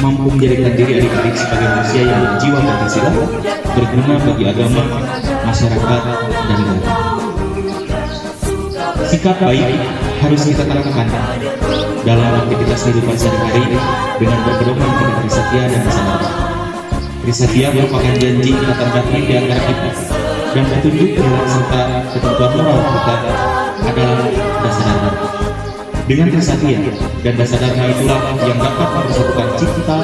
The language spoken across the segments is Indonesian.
mampu menjadikan diri adik-adik sebagai manusia yang berjiwa Pancasila, berguna bagi agama, masyarakat, dan negara. Sikap baik harus kita tanamkan dalam aktivitas kehidupan sehari-hari dengan berpedoman pada Trisatya dan Dasadharma. Trisatya merupakan janji ikatan batin di antara kita dan petunjuk jalan serta ketentuan moral kita adalah Dasadharma. Dengan Trisatya dan Dasadharma itulah yang dapat mempersatukan cipta,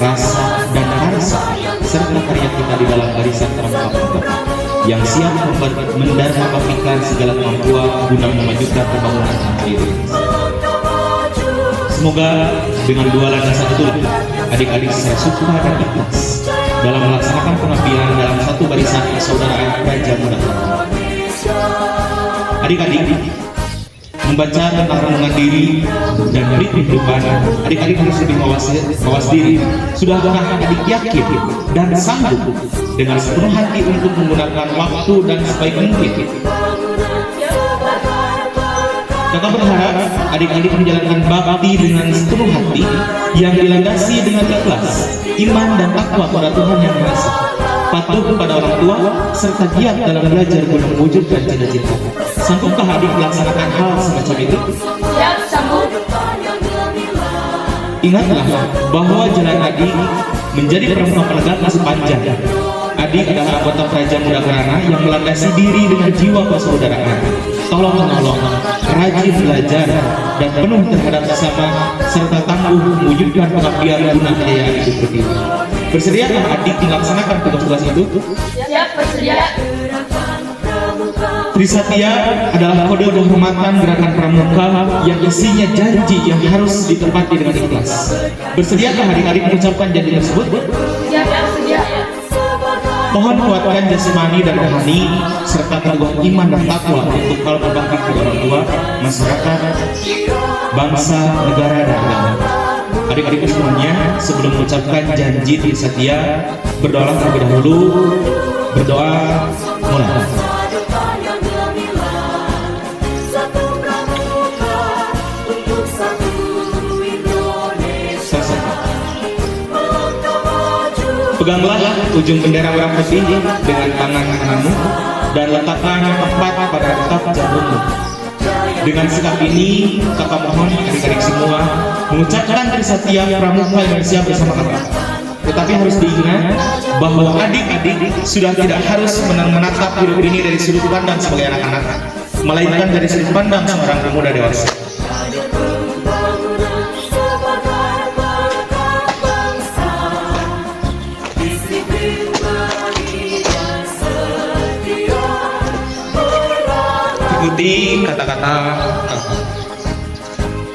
rasa, dan karsa serta karya kita di dalam barisan pramuka yang siap mendarma baktikan segala kemampuan guna memajukan pembangunan tanah air. Semoga dengan dua landasan itu adik-adik secara suka dan ikhlas dalam melaksanakan pengabdian dalam satu barisan persaudaraan Praja Muda. Adik-adik membaca tentang renungan diri dan berita kehidupan, adik-adik harus lebih mawas diri. Sudahkah adik yakin dan sanggup dengan sepenuh hati untuk menggunakan waktu dan sebaik mungkin? Kakak berharap adik-adik menjalankan bakti dengan sepenuh hati yang dilandasi dengan ikhlas, iman dan takwa pada Tuhan Yang Maha Esa, patuh kepada orang tua, serta giat dalam belajar guna mewujudkan cita-cita. Sanggupkah adik melaksanakan hal semacam itu? Siap, sanggup. Ingatlah bahwa jalan adik menjadi pramuka penegak masih panjang. Adik adalah anggota Praja Muda Karana yang melandasi diri dengan jiwa persaudaraan, tolong-menolong, rajin belajar, dan penuh terhadap sesama, serta tangguh mewujudkan pengabdian guna daya hidup berdiri. Bersediakah adik melaksanakan tugas-tugas itu? Siap, bersedia. Trisatya adalah kode kehormatan gerakan pramuka yang isinya janji yang harus ditepati dengan ikhlas. Bersediakah adik-adik mengucapkan janji tersebut? Siap, bersedia. Mohon kuatkan jasmani dan rohani serta teguh iman dan takwa untuk kalau berbakti kepada orang tua, masyarakat, bangsa, negara, dan agama. Adik-adik semuanya, sebelum mengucapkan janji Trisatya, berdoa terlebih dahulu. Berdoa mulai. Peganglah ujung bendera merah putih dengan tangan kananmu dan letakkan tepat pada retap jantungmu. Dengan sikap ini, kakak mohon adik-adik semua mengucapkan Trisatya Pramuka Indonesia bersama kakak. Tetapi harus diingat bahwa adik-adik sudah tidak harus menatap hidup ini dari sudut pandang sebagai anak-anak, melainkan dari sudut pandang seorang pemuda dewasa. Ikuti kata-kata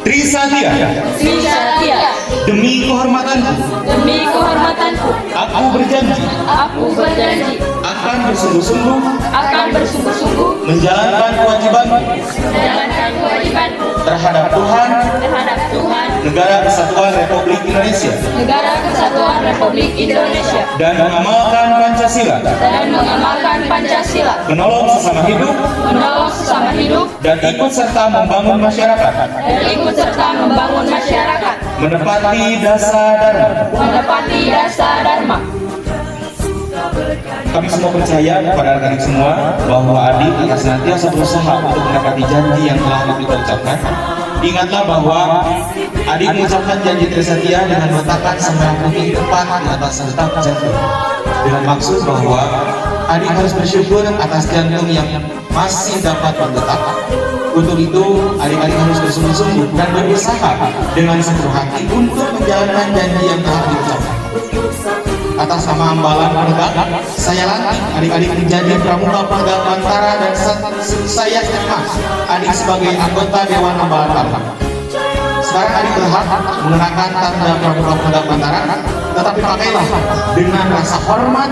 Trisatya. Trisatya. Demi kehormatanku. Demi kehormatanku. Aku berjanji. Aku berjanji. Akan bersungguh-sungguh. Akan bersungguh-sungguh. Menjalankan kewajibanku. Menjalankan kewajibanku. Terhadap Tuhan. Terhadap Tuhan. Negara Kesatuan Republik Indonesia. Negara Kesatuan Republik Indonesia. Dan mengamalkan Pancasila. Dan mengamalkan Pancasila. Menolong sesama hidup. Menolong sesama hidup. Dan ikut serta membangun masyarakat. Dan ikut serta membangun masyarakat. Menepati Dasadharma. Menepati Dasadharma. Kami semua percaya kepada adik-adik semua bahwa adik akan senantiasa berusaha untuk menepati janji yang telah kita ucapkan. Ingatlah bahwa adik mengucapkan janji Trisatya dengan meletakkan semerah putih tepat di atas retap jantung, dengan maksud bahwa adik harus bersyukur atas jantung yang masih dapat berdetak. Untuk itu, adik-adik harus bersungguh-sungguh dan berusaha dengan sepenuh hati untuk menjalankan janji yang telah diucapkan. Atas nama Hambalang Penegak, saya lantik adik-adik menjadi Pramuka Penegak Bantara dan saya terima adik sebagai anggota Dewan Hambalang Bantara. Sekarang adik berhak mengenakan tanda Pramuka Penegak Bantara, tetapi pakailah dengan rasa hormat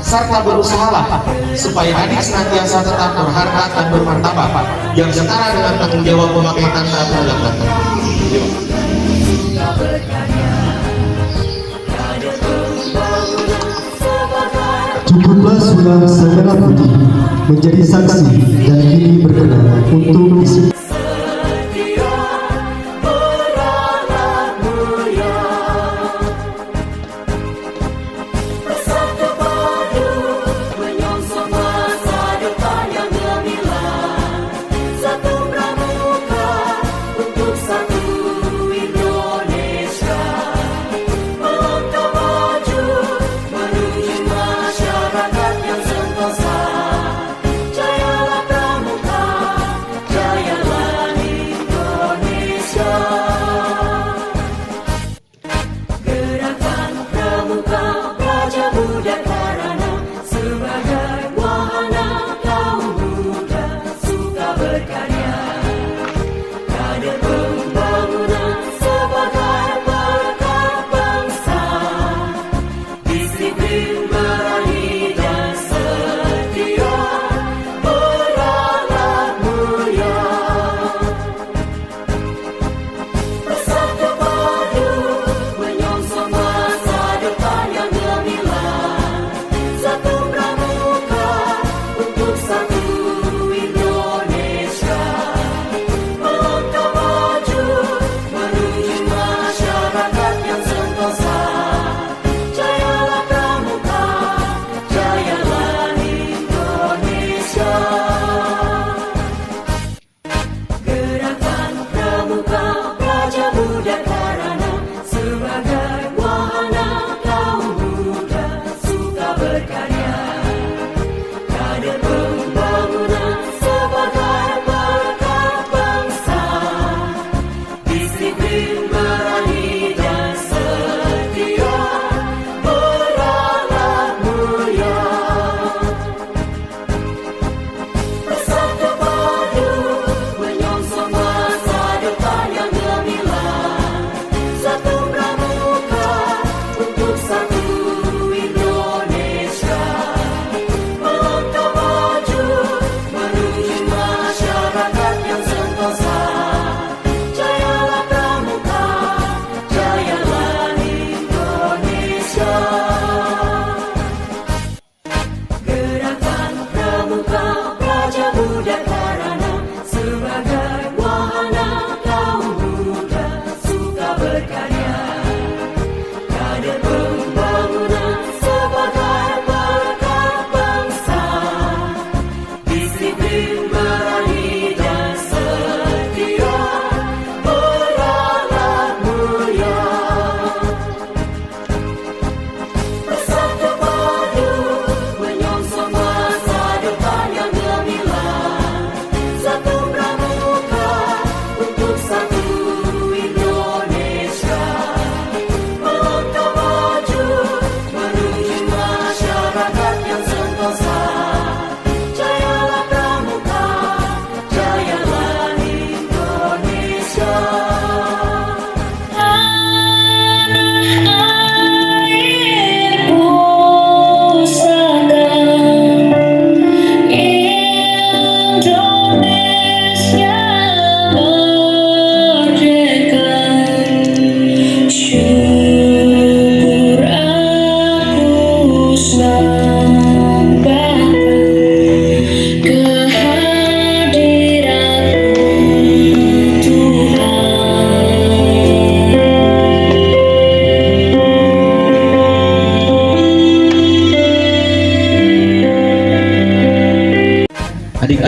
serta berusahalah supaya adik senantiasa tetap berharkat dan bermartabat yang setara dengan tanggung jawab memakai tanda Penegak Bantara. 17 sudah semerah putih menjadi saksi dan kini berkenan untuk isi.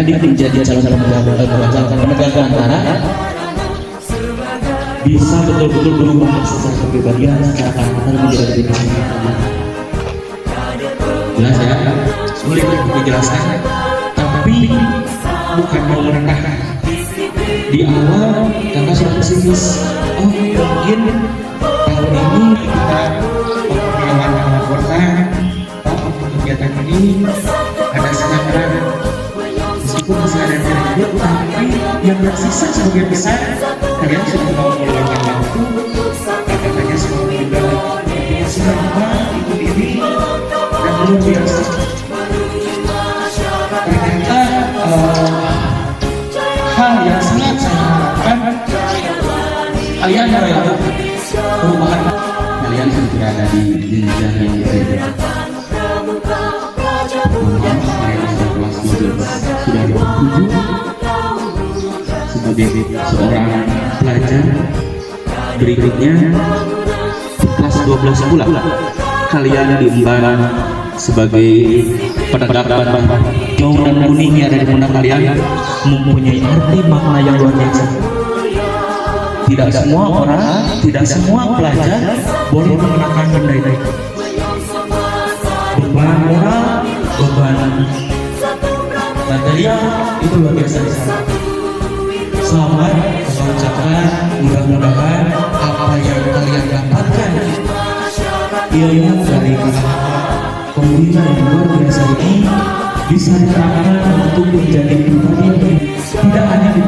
adik menjadi calon penegak antara bisa betul-betul berubah secara kepribadian secara karakter menjadi diri sendiri. Jelas ya? Sulit untuk dijelaskan, tapi bukan mau merendahkan. Di awal kakak sudah pesimis. Oh mungkin tahun ini kita memperkenalkan anak kota. Untuk kegiatan ini ada senang. Meskipun masih ada yang hidup, tapi yang tersisa sebagian besar kalian sudah mau meluangkan waktu. Katanya semua juga punya semangat ikut ini dan luar biasa. Ternyata hal yang sangat saya harapkan kalian merayakan perubahan. Kalian sudah berada di jenjang yang berbeda. Sudah 27 sebagai seorang pelajar. Berikutnya kelas 12 pula kalian diemban sebagai penegak hijau dan kuning yang ada di pundak kalian mempunyai arti makna yang luar biasa. Tidak semua orang, tidak semua pelajar boleh mengenakan benda ini. Beban moral, beban material itu luar biasa di sana. Selamat saya ucapkan, mudah-mudahan apa yang kalian dapatkan ilmu dari kakak pembina yang luar biasa ini bisa diterapkan untuk menjadi pribadi yang tidak hanya di